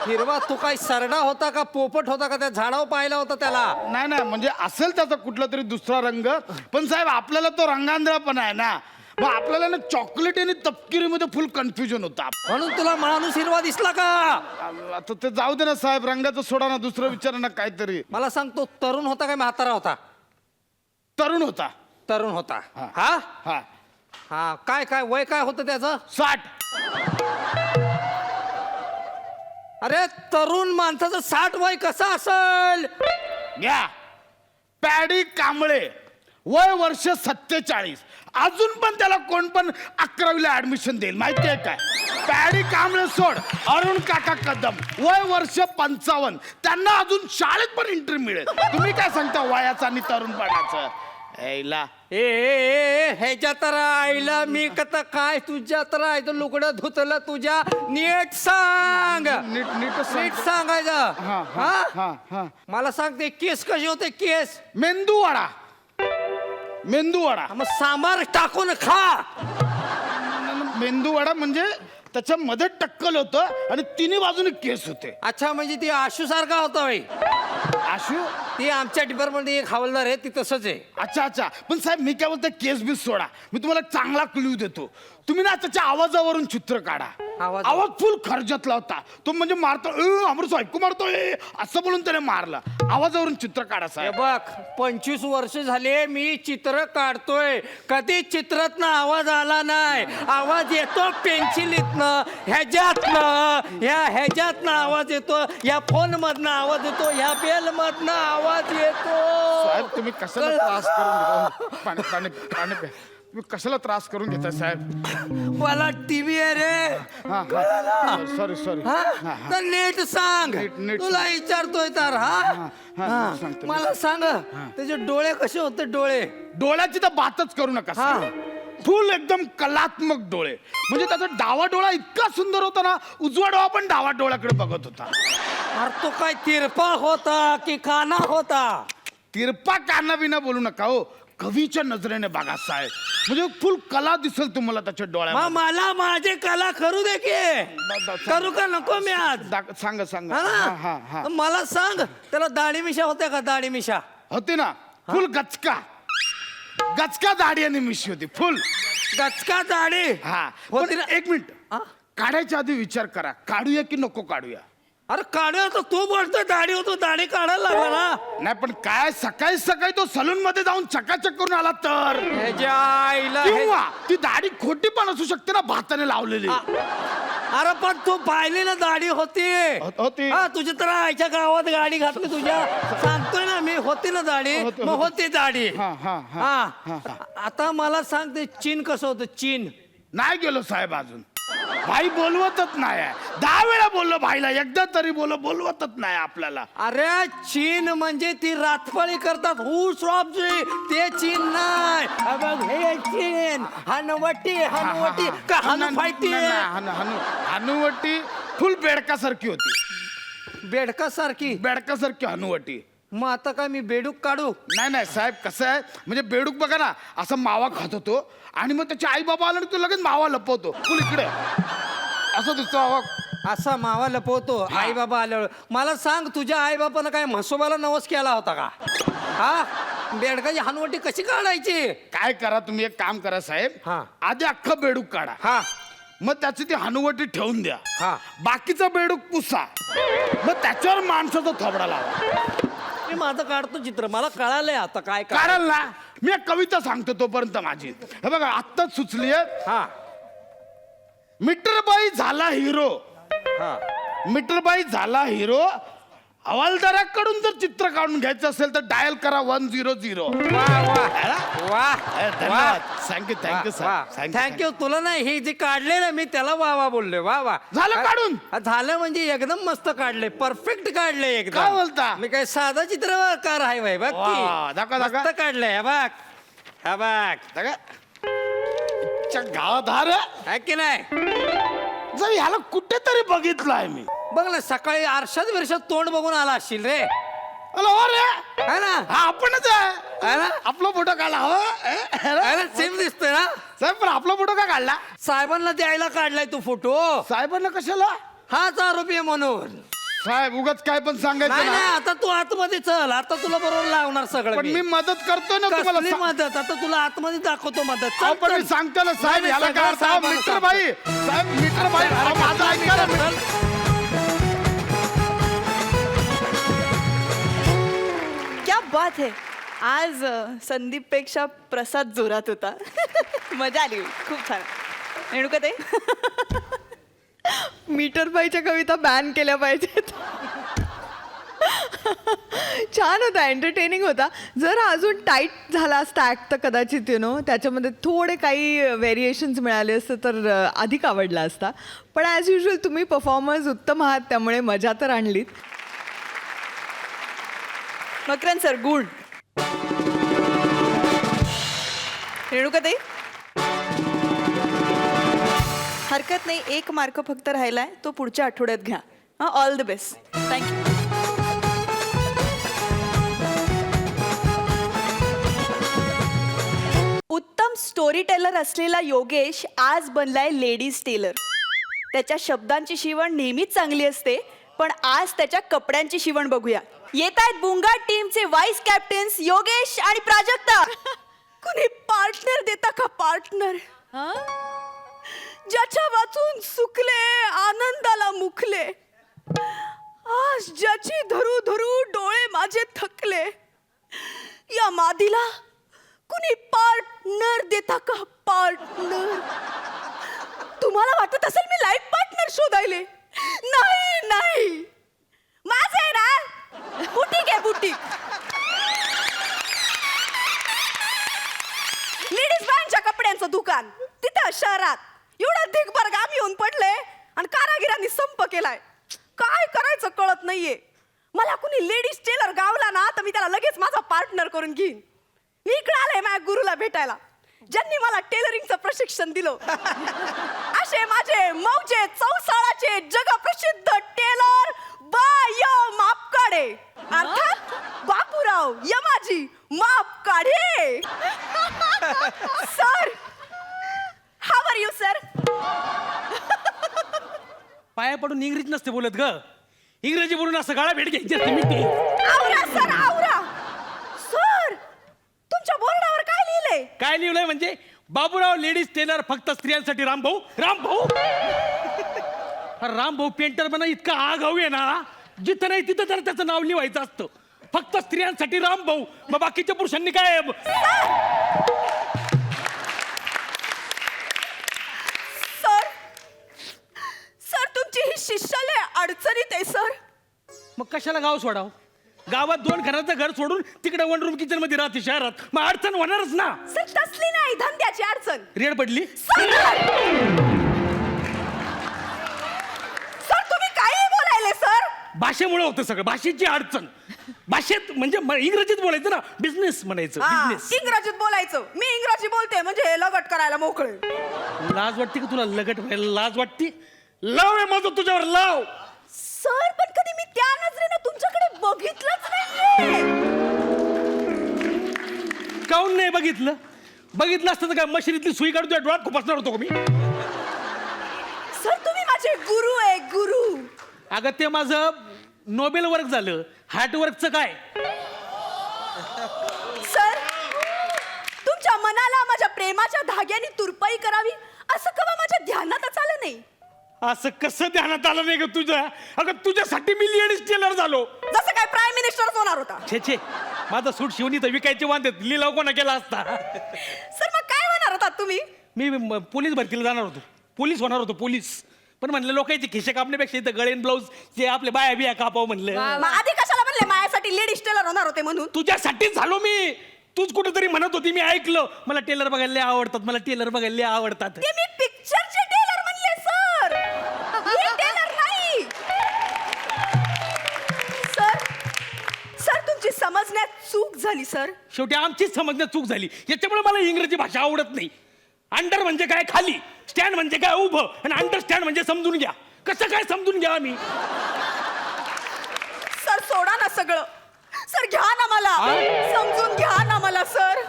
हिरवा. तू काय सरडा होता का पोपट होता का? त्या झाडावर पाहिला होता त्याला? नाही नाही, म्हणजे असेल त्याचा कुठला तरी दुसरा रंग. पण साहेब आपल्याला तो रंगांधळा पण आहे ना. मग आपल्याला ना चॉकलेट आणि तपकिरीमध्ये फुल कन्फ्युजन होता. म्हणून तुला माणूस हिरवा दिसला का? आता ते जाऊ दे ना साहेब, रंगाचं सोडा ना, दुसरं विचारा ना काहीतरी. मला सांग, तो तरुण होता काय म्हातारा होता? तरुण होता. तरुण होता. हा. हा हा. हा. काय वय काय होतं त्याचं? 60. अरे तरुण माणसाचं 60 वय कसं असेल? घ्या, पॅडी कांबळे, वय वर्ष 47. अजून पण त्याला कोण पण 11वीला ऍडमिशन देईल, माहितीये काय? पॅडी कांबळे सोड, अरुण काका कदम, वय वर्ष 55. त्यांना अजून शाळेत पण एंट्री मिळेल. तुम्ही काय सांगता वयाचं आणि तरुणपणाचं? ऐला ह्याच्या तर आईला मी कथा काय, तुझ्या तर आहे लुगडं धुतलं तुझ्या. नीट सांग, नीट नीट नीट सांगायचं. हा हा हा? हा हा. मला सांग, ते केस कसे होते केस? मेंदूवडा. मेंदूवडा. मग सांबार टाकून खा. मेंदूवडा म्हणजे त्याच्यामध्ये टक्कल होतं आणि तिन्ही बाजूने केस होते. अच्छा, म्हणजे ती आशू सारखा होता भाई. आशू? ती आमच्या डिपार्टमेंट एक हवालदार आहे, ती तसंच आहे. अच्छा अच्छा. पण साहेब मी काय बोलतो, केस बीस सोडा. मी तुम्हाला एक चांगला क्लू देतो. तुम्ही ना त्याच्या आवाजावरून चित्र काढा. आवाज? आवाज फुल खर्जातला होता तो. म्हणजे मारतो, अमृत ऐकू मारतो असं बोलून त्याने मारला. आवाजावरून चित्र काढा हे साहेब. बघ, 25 वर्ष झाले मी चित्र काढतोय, कधी चित्रातनं आवाज आला नाही. आवाज येतो पेन्सिलीतनं, ह्याच्यातनं आवाज येतो, या फोन मधनं आवाज येतो, ह्या बेल मधनं आवाज येतो. साहेब तुम्ही कशाला त्रास करून घेता? पाणी पाणी पाणी प्या. तुम्ही कशाला त्रास करून घेता साहेब? मला टीव्ही आहे रे. हा हा, सॉरी सॉरी. हा? तर नीट सांग, नीट तुला विचारतोय तर. हा हा, सांगतो. मला सांग, त्याचे डोळे कसे होते? डोळे डोळ्याची तर बातच करू नका साहेब. फुल एकदम कलात्मक डोळे. म्हणजे त्याचा डावा डोळा इतका सुंदर होता ना, उजवा डोळा पण डावा डोळ्याकडे बघत होता. अरे तो काय तिरपा होता की काना होता? तिरपा काना बिना बोलू नका हो, कवीच्या नजरेने बघा साहेब. म्हणजे फुल कला दिसेल तुम्हाला त्याच्या डोळ्यात. मला माझे कला करू दे की. करू का नको मी आज? सांगा सांगा. हा हा हा ना? हा. मला सांग, त्याला दाढी मिशा होत्या का? दाढी मिशा होती ना, फुल गचका. गचका दाढी आणि मिशी होती फुल. गचका दाढी हा होती पण ना? एक मिनिट, काढायच्या आधी विचार करा, काढूया की नको काढूया? अरे काढूया तर तू बोलतोय दाढी होतो, दाढी काढायला लागला ना. नाही पण काय, सकाळी सकाळी तो सलून मध्ये जाऊन चकाचक करून आला तर? ह्याच्या आईला किंवा ती दाढी खोटी पण असू शकते ना, भाताने लावलेली. अरे पण तू पाहिली ना दाढी होती होती. हा तुझ्या तर आईच्या गावात गाडी घातली तुझ्या सांगतोय ना मी होती ना दाढी मग होती दाढी हा, हा, हा आता मला सांग ते चीन कसं होतं चीन नाही गेलो साहेब अजून भाई बोलवतच नाही आहे. 10 वेळा बोललो भाईला एकदा तरी बोलवतच नाही आपल्याला. अरे चीन म्हणजे ती रातपाळी करतात ऊस रॉबजी ते चीन नाही हा बघ हे चीन हनुवटी का हनुफायटी हनुवटी फुल बेडकासारखी होती. बेडकासारखी हनुवटी. मग आता काय मी बेडूक काढू नाही साहेब कसं आहे म्हणजे बेडूक बघा ना असं मावा खात होतो आणि मग त्याचे आई बाबा आला तो लगेच मावा लपवतो फुल इकडे असं दिसतो मावा. असा मावा लपवतो आई बाबा आल्यावर मला सांग तुझ्या आई बापानं काय म्हसोबाला नवस केला होता का हा बेडकाची हनुवटी कशी काढायची काय करा तुम्ही एक काम करा साहेब हा. आधी अख्खं बेडूक काढा हा मग त्याची ती हनुवटी ठेवून द्या हा. बाकीचा बेडूक पुसा मग त्याच्यावर माणसाचा थोबडा लावा. मी माझं काढतो चित्र मला कळालंय आता काय काढाल ना मी एक कविता सांगतो तोपर्यंत माझी हे बघा आत्ताच सुचली आहे. हा मीटरबाई झाला हिरो हा मीटरबाई झाला हिरो हवालदाराकडून जर चित्र काढून घ्यायचं असेल तर डायल करा 100. वा वा धन्यवाद थँक्यू थँक्यू तुला नाही हे जे काढले ना मी त्याला वा वा बोललोय वा वा झालं काढून? झालं म्हणजे एकदम मस्त काढले परफेक्ट काढले एकदम काय बोलता? मी काय साधा चित्रकार आहे भाई बघ वा, दाखवा, दाखवा. मस्त काढलंय हा बघ गावाधार आहे की नाही जर ह्याला कुठेतरी बघितलं आहे मी. बघ ना सकाळी आरशात विरशात तोंड बघून आला असशील रे अरे हो रे है ना हा आपणच आहे है ना आपला फोटो काढला हो है ना सेम दिसतोय ना साहेब पण आपला फोटो का काढला साहेबांना द्यायला काढलाय तू फोटो साहेबांना कशाला हाच आरोपी आहे म्हणून साहेब उगाच काय पण सांगायचं नाही नाही ना आता तू आतमध्ये चल आता तुला बरोबर लावणार सगळं पण मी मदत करतो ना तुम्हाला कसली मदत आता तुला आतमध्ये दाखवतो मदत अहो, चल, पण चल. मी सांगतो ना साहेब नाही, याला सगळं काय अर्थ? अहो, साहेबांना मित्र सांगतो. बाई साहेब मित्र बाई अहो, माझं ऐका ना चल. क्या बात है आज संदीप पेक्षा प्रसाद जोरात होता मजा आली खूप छान रेणुका ते मीटर बाईच्या कविता बॅन केल्या पाहिजेत. छान होता एंटरटेनिंग होता. जर अजून टाईट झाला असता ॲक्ट तर कदाचित त्याच्यामध्ये थोडे काही व्हेरिएशन्स मिळाले असते तर अधिक आवडला असता. पण ॲज युजल तुम्ही परफॉर्मर्स उत्तम आहात त्यामुळे मजा तर आणलीत. मकरन सर गुड रेणुका ताई हरकत नाही 1 मार्क फक्त राहिलाय तो पुढच्या आठवड्यात घ्या हां ऑल द बेस्ट थँक्यू. उत्तम स्टोरी टेलर असलेला योगेश आज बनलाय लेडीज टेलर. त्याच्या शब्दांची शिवण नेहमीच चांगली असते पण आज त्याच्या कपड्यांची शिवण बघूया. येत आहेत बुंगा टीमचे व्हाईस कॅप्टन्स योगेश आणि प्राजक्ता. कुणी पार्टनर देता का पार्टनर ज्याच्या वाचून सुकले आनंदाला मुखले आज ज्याची धरू धरू डोळे माझे थकले या मादीला कुणी पार्टनर देता का पार्टनर. तुम्हाला वाटत असेल मी लाईफ पार्टनर शोधायले नाही नाही माझं आहे ना बुटीक आहे बुटीक. लेडीज बँडच्या कपड्यांचं दुकान तिथं शहरात एवढं ढिगभर गाम येऊन पडले आणि कारागिरांनी संप केलाय. काय करायचं कळत नाहीये. मला कुणी लेडीज टेलर गावला ना तर मी त्याला लगेच माझा पार्टनर करून घेईन. मी इकडे आले माझ्या गुरुला भेटायला ज्यांनी मला टेलरिंगचं प्रशिक्षण दिलं. असे माझे मौजे चौसाळाचे जगप्रसिद्ध टेलर बाय मापकाडे अर्थात Bapurao Yamaji Mapkade. Sir how are you sir. पाया पडून इंग्रजी नसते बोलत ग इंग्रजी बोलून असं गाळा भेट घ्यायची असते मी ते. आवरा सर आवरा. सर तुमच्या बोर्डावर काय लिहिलंय. काय लिहिलंय म्हणजे बाबूराव लेडीज टेलर फक्त स्त्रियांसाठी रामभाऊ रामभाऊ. रामभाऊ पेंटर म्हणा इतका आगाऊ आहे ना जिथं नाही तिथं तर त्याचं नाव लिहायचं असतं. फक्त स्त्रियांसाठी रामभाऊ मग बाकीच्या पुरुषांनी काय सर शिष्याला अडचणीत आहे सर. मग कशाला गाव सोडाव? गावात 2 घराचं घर सोडून तिकडे 1 रूम किचन मध्ये राहते शहरात, मग अडचण होणारच ना. सर तसली नाही धंद्याची अडचण. रेड पडली. सर तुम्ही काही बोलायले सर. भाषेमुळे होतं सगळं, भाषेची अडचण. भाषेत म्हणजे इंग्रजीत बोलायचं ना, बिझनेस म्हणायचं, हा, बिझनेस. इंग्रजीत बोलायचं. मी इंग्रजी बोलते म्हणजे हे लगट करायला मोकळे. लाज वाटते का तुला? लगट व्हायला लाज वाटते? लाव आहे माझं तुझ्यावर, लाव. सर पण कधी मी त्या नजरेनं तुमच्याकडे बघितलंच नाहीये. काऊन नाही बघितलं? बघितलं असतं तर काय मशिनीतली सुई काढून तुझ्या डोळ्यात खुपसणार होतो का मी? सर तुम्ही माझे गुरु आहे, गुरु. अगं ते माझं नोबेल वर्क झालं, हार्ट वर्कचं काय? सर तुमच्या मनाला माझ्या प्रेमाच्या धाग्याने तुरपाई करावी असं कवा माझ्या ध्यानातच आलं नाही. असं कसं ध्यानात आलं नाही ग तुझ्या? अगं तुझ्यासाठी मी लेडीज टेलर झालो. जसं काय प्राईम मिनिस्टर होणार होता. छे छे, माझा सूट शिवणी तर विकायचे वांदेत, लिलाव कोणा केला असता? सर मग काय होणार होतात तुम्ही? मी पोलीस भरतीला जाणार होतो, पोलीस होणार होतो, पोलीस. पण म्हणलं लोकांचे खिशे कापण्यापेक्षा इथं गळेन ब्लाऊज जे आपले बाया बिया कापाव म्हणलं. मग आधी कशाला म्हणले माझ्यासाठी लेडीज टेलर होणार होते म्हणून? तुझ्यासाठीच झालो मी. तूच कुठेतरी म्हणत होती, मी ऐकलं, मला टेलर बघायला लय आवडतात, मला टेलर बघायला लय आवडतात. ते मी पिक्चरचे टेलर म्हणले सर, हे टेलर नाही. सर तुमची समजण्यात चूक झाली सर. शेवटी आमचीच समजण्यात चूक झाली. याच्यामुळे मला इंग्रजी भाषा आवडत नाही. अंडर म्हणजे काय खाली, स्टँड म्हणजे काय उभं, आणि अंडरस्टँड म्हणजे समजून घ्या. कसं काय समजून घ्या आम्ही? सर सोडा ना सगळं. सर घ्या ना मला, समजून घ्या ना मला सर.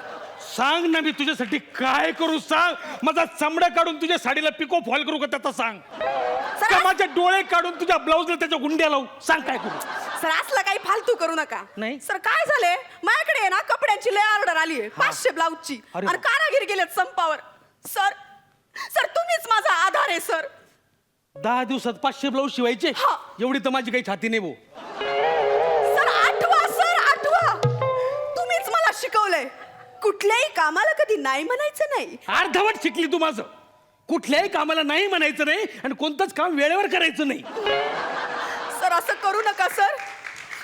सांग ना, मी तुझ्यासाठी काय करू सांग. माझा चमडा काढून तुझ्या साडीला पिको फॉल करू का त्याचा सांग? का माझे डोळे काढून तुझ्या ब्लाऊजला त्याच्या गुंड्या लावू? सांग काय करू? सर असलं काही फालतू करू नका. नाही. सर काय झालंय, माझ्याकडे आहे ना कपड्यांची लय ऑर्डर आली आहे 500 ब्लाऊजची, अरे आणि कारागीर गेलेत संपावर. सर तुम्हीच माझा आधार आहे सर. 10 दिवसात 500 ब्लाऊज शिवायचे? हा. एवढी तर माझी काही छाती नाही भाऊ. सर आठवा. तुम्हीच मला शिकवलंय कुठल्याही कामाला कधी नाही म्हणायचं नाही. अर्धवट शिकली तू माझं. कुठल्याही कामाला नाही म्हणायचं नाही, आणि कोणतंच काम वेळेवर करायचं नाही. सर असं करू नका सर.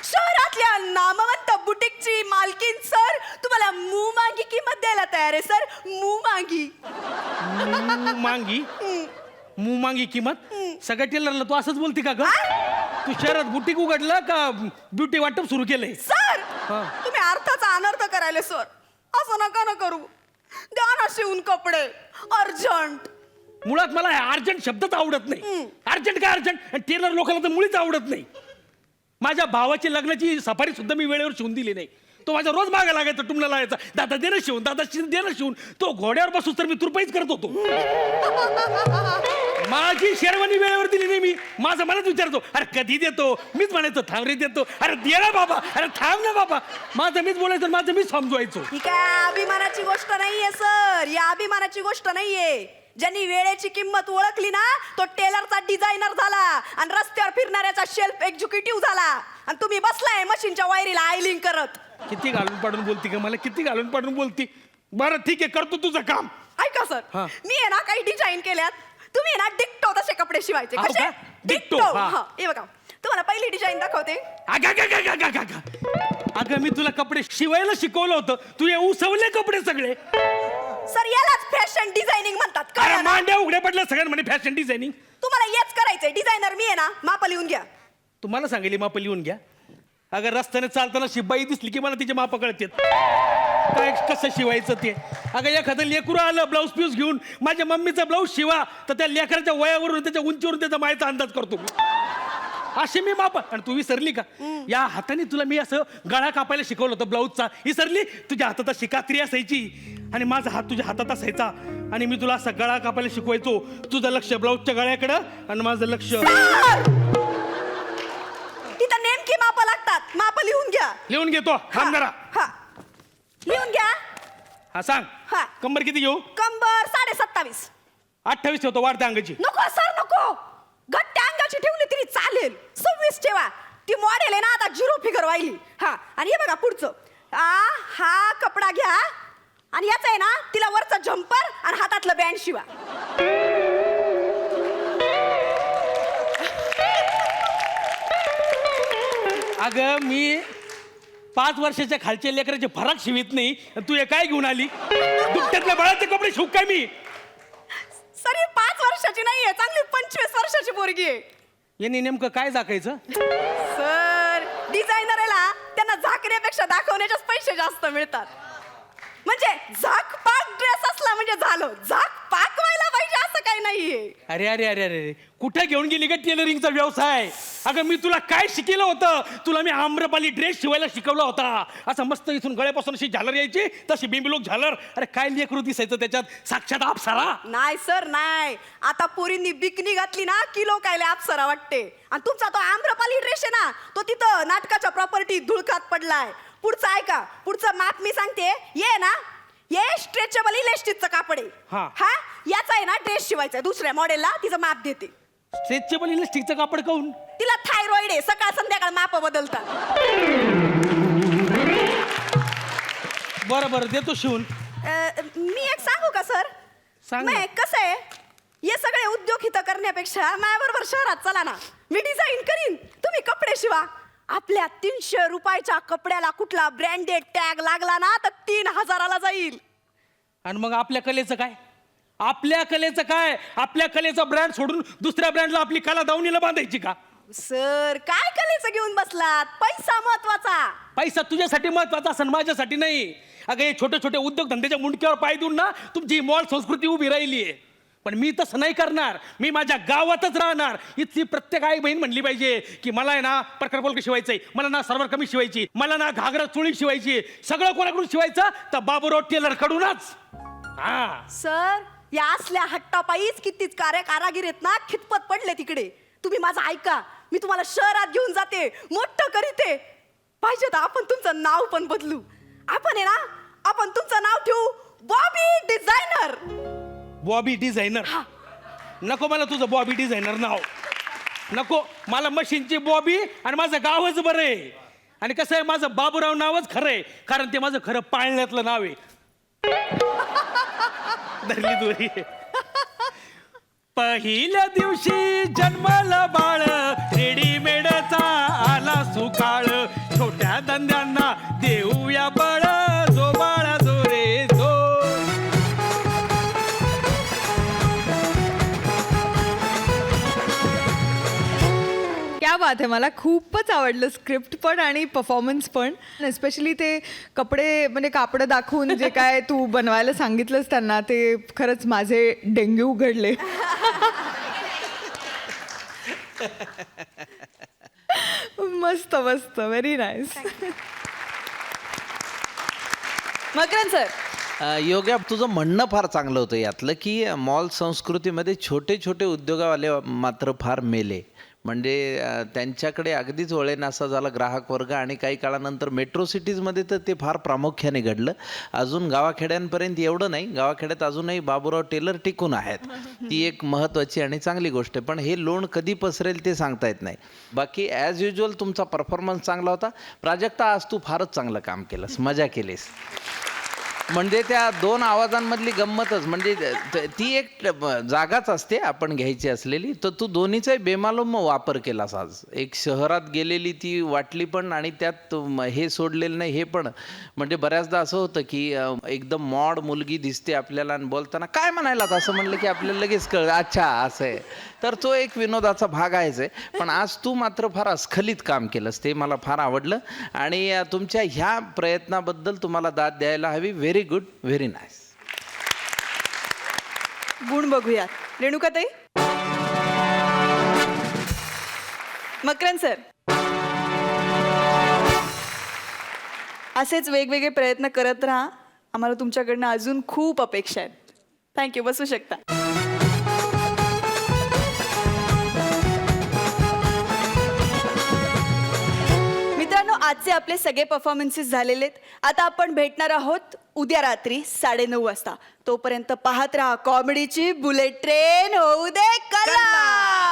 शहरातल्या नामवंत बुटीकची मालकीन सर तुम्हाला मुमागी किंमत द्यायला तयार आहे सर. मुमागी. मुमांगी किंमत? सगळ्या टेलरला तू असंच बोलते का ग? तू शहरात बुटीक उघडलं का ब्युटी वाटप सुरू केलंय? सर तुम्ही अर्थाचा अनर्थ करायले सर. असं नका ना करू. द्या ना शिवून कपडे अर्जंट. मुळात मला अर्जंट शब्दच आवडत नाही. अर्जंट काय अर्जंट? टेलर लोकांना तर मुळीच आवडत नाही. माझ्या भावाची लग्नाची सफारी सुद्धा मी वेळेवर शिवून दिली नाही. तो माझ्या रोज मागा लागायचा, टुमला लागायचा, दादा दे ना शिवून, दादा दे ना शिवून. तो घोड्यावर बसूस तर मी तुरपाईच करत होतो. माझी शेरवानी वेळेवर दिली नाही मी. माझं मलाच विचारतो, अरे कधी देतो? मीच म्हणायचो थांब रे देतो. अरे दे ना बाबा, अरे थांब ना बाबा. माझं मीच बोलायचं, माझं मीच समजवायचो. ही काय अभिमानाची गोष्ट नाहीये सर. या अभिमानाची गोष्ट नाहीये. ज्यांनी वेळेची किंमत ओळखली ना तो टेलरचा डिझायनर झाला, आणि रस्त्यावर फिरणाऱ्याचा शेल्फ एक्झिक्युटिव्ह झाला, आणि तुम्ही बसलाय मशीनच्या वायरीला आयलिंग करत. किती घालून पाडून बोलती का मला? किती घालून पाडून बोलती? बरं ठीक आहे, करतो तुझं काम. ऐका सर, हा. मी आहे ना काही डिझाईन केल्यात. तुम्ही ना डिक्टो तसे कपडे शिवायचे. हो कसे? का? डिक्टो, हा. हा, हे बघा तुम्हाला पहिली डिझाईन दाखवते. अगं मी तुला कपडे शिवायला शिकवलं होतं, तू हे उसवले कपडे सगळे. सर यालाच फॅशन डिझायनिंग म्हणतात. अरे कळलं ना? मांड्या उघड्या पडल्या सगळ्या म्हणे फॅशन डिझायनिंग. तुम्हाला हेच करायचंय. डिझायनर मी आहे ना, माप लिहून घ्या. तुम्हाला सांगितले माप लिहून घ्या. अगं रस्त्याने चालताना शिबाई दिसली की मला तिचे माप कळतात काय कसं शिवायचं ते. अगं एखादं लेकरू आलं ब्लाऊज पीस घेऊन, माझ्या मम्मीचा ब्लाऊज शिवा, तर त्या लेकराच्या वयावरून त्याच्या उंचीवरून त्याचा मायचा अंदाज करतो मी. असे मी माप. आणि तू विसरली का? या हाताने तुला मी असं गळा कापायला शिकवलं होतं ब्लाऊजचा. विसरली? तुझ्या हातात अशी कात्री असायची आणि माझा हात तुझ्या हातात असायचा, आणि मी तुला असा गळा कापायला शिकवायचो. तुझं लक्ष ब्लाऊजच्या गळ्याकडं आणि माझं लक्ष. तिथं नेमकी माप लागतात. माप लिहून घ्या. लिहून घेतो. थांब जरा. हा लिहून घ्या. हा सांग. हा. कंबर किती घेऊ? कंबर 27.5. 28 ठेवतो वाढत्या अंगाची. नको सर नको. घट्ट अंगाची ठेवली तरी चालेल. 26 ठेवा. ती मॉडेल आहे ना आता 0 फिगर वाहिली. हा आणि हे बघा पुढचं. हा कपडा घ्या, आणि याचं आहे ना तिला वरचा झंपर आणि हातातलं बँड शिवा. अगं मी 5 वर्षाच्या खालच्या लेकराचे फराक शिवित नाही आणि तू हे काय घेऊन आली दुपट्यातल्या बाळाचे कपडे शिवू काय मी? सर ही 5 वर्षाची नाहीये, चांगली 25 वर्षाची पोरगी आहे. यांनी नेमकं काय दाखायचं? सर डिझायनर आहे ना, त्यांना झाकण्यापेक्षा दाखवण्याच्याच पैसे जास्त मिळतात. म्हणजे झाकपाक ड्रेस असला म्हणजे झालं, झाकपाक व्हायला पाहिजे असं काही नाहीये. अरे अरे अरे अरे कुठे घेऊन गेली का टेलरिंगचा व्यवसाय? अगं मी तुला काय शिकवलं होतं? तुला मी आम्रपाली ड्रेस शिवायला शिकवला होता. असं मस्त इथून गळ्यापासून अशी झालर यायची, तशी बिंबिलोक झालर. अरे काय लेकरू दिसायचं त्याच्यात, साक्षात अप्सरा. नाही सर नाही, आता पोरींनी बिकनी घातली ना किलो कायले अप्सरा वाटते. आणि तुमचा तो आम्रपाली ड्रेस आहे ना, तो तिथं नाटकाच्या प्रॉपर्टी धुळकात पडलाय. पुढचं ऐका, पुढचं माप मी सांगते. ये ना, ये स्ट्रेचेबल इलेस्टिकचं कापड आहे. हा. हा याचा आहे ना ड्रेस शिवायचा आहे. दुसऱ्या मॉडेलला तिचं माप देते. स्ट्रेचेबल इलास्टिकचं कापड काऊन? तिला थायरॉइड आहे, सकाळ संध्याकाळ माप बदलतात. बरं बरं देतो शिवून. मी एक सांगू का सर? सांग ना. नाही कसं आहे, हे सगळे उद्योग हित करण्यापेक्षा माझ्याबरोबर शहरात चला ना, मी डिझाईन करीन, तुम्ही कपडे शिवा. आपल्या 300 रुपयाच्या कपड्याला कुठला ब्रँडेड टॅग लागला ना तर 3000ला जाईल. आणि मग आपल्या कलेचं काय? आपल्या कलेचं काय? आपल्या कलेचा ब्रँड सोडून दुसऱ्या ब्रँडला आपली कला दावणीला बांधायची का? सर काय कलेचं घेऊन बसलात? पैसा महत्वाचा. पैसा तुझ्यासाठी महत्वाचा असं माझ्यासाठी नाही. अगं हे छोटे छोटे उद्योगधंद्याच्या मुंडक्यावर पाय देऊन ना तुमची मॉल संस्कृती उभी राहिली आहे. पण मी तसं नाही करणार. मी माझ्या गावातच राहणार. इथली प्रत्येक आई बहीण म्हणली पाहिजे की मला आहे ना प्रकरपोलक शिवायचंय, मला ना सर्वर कमी शिवायची, मला ना घागरा चोळी शिवायची. सगळं कोणाकडून शिवायचं तर बाबूराव टेलर कडूनच. हा सर या असल्या हट्टापायीच कितीच कारागीर आहेत ना खितपत पडले तिकडे. तुम्ही माझं ऐका, मी तुम्हाला शहरात घेऊन जाते, मोठं करीते. पाहिजे तर आपण तुमचं नाव पण बदलू. आपण आहे ना, आपण तुमचं नाव ठेवू बॉबी डिझायनर. बॉबी डिझायनर नको मला तुझं बॉबी डिझायनर नाव नको. मला मशीनची बॉबी आणि माझं गावच बरं आहे. आणि कसं आहे, माझं बाबूराव नावच खरं आहे, कारण ते माझं खरं पाळण्यातलं नाव आहे. धरली दोरी. पहिल्या दिवशी जन्माला बाळ, रेडीमेडचा आला सुकाळ. छोट्या धंद्यांना देऊया बळ, जो बाळा जो रे जो. क्या बात आहे. मला खूपच आवडलं स्क्रिप्ट पण आणि परफॉर्मन्स पण. एस्पेशली ते कपडे म्हणजे कापडं दाखवून जे काय तू बनवायला सांगितलंस त्यांना, ते खरंच माझे डेंग्यू उघडले. मस्त मस्त, व्हेरी नाईस. मकरंद सर योग्य तुझं म्हणणं फार चांगलं होतं यातलं की मॉल संस्कृतीमध्ये छोटे छोटे उद्योगावाले मात्र फार मेले. म्हणजे त्यांच्याकडे अगदीच वळेनासा झाला ग्राहक वर्ग. आणि काही काळानंतर मेट्रो सिटीजमध्ये तर ते फार प्रामुख्याने घडलं. अजून गावाखेड्यांपर्यंत एवढं नाही. गावाखेड्यात अजूनही बाबूराव टेलर टिकून आहेत. ती एक महत्त्वाची आणि चांगली गोष्ट आहे. पण हे लोण कधी पसरेल ते सांगता येत नाही. बाकी ॲज युज्युअल तुमचा परफॉर्मन्स चांगला होता. प्राजक्ता आज तू फारच चांगलं काम केलंस, मजा केलीस. म्हणजे त्या 2 आवाजांमधली गंमतच, म्हणजे ती एक जागाच असते आपण घ्यायची असलेली. तर तू दोन्हीचाही बेमालूम वापर केलास आज. एक शहरात गेलेली ती वाटली पण, आणि त्यात हे सोडलेलं नाही हे पण. म्हणजे बऱ्याचदा असं होतं की एकदम मॉड मुलगी दिसते आपल्याला आणि बोलताना काय म्हणायला असं म्हणलं की आपल्याला लगेच कळलं अच्छा असं आहे. तर तो एक विनोदाचा भाग आहेच आहे. पण आज तू मात्र फार अस्खलित काम केलंस, ते मला फार आवडलं. आणि तुमच्या ह्या प्रयत्नाबद्दल तुम्हाला दाद द्यायला हवी. Very good, very nice. गुण बघूयात. रेणुकाताई. मकरंद सर असेच वेगवेगळे प्रयत्न करत राहा. आम्हाला तुमच्याकडनं अजून खूप अपेक्षा आहेत. थँक्यू. बसू शकता. मित्रांनो आजचे आपले सगळे परफॉर्मन्सेस झालेले आहेत. आता आपण भेटणार आहोत उद्या रात्री 9:30 वाजता. तोपर्यंत पाहत राहा कॉमेडीची बुलेट ट्रेन. होऊ दे कला.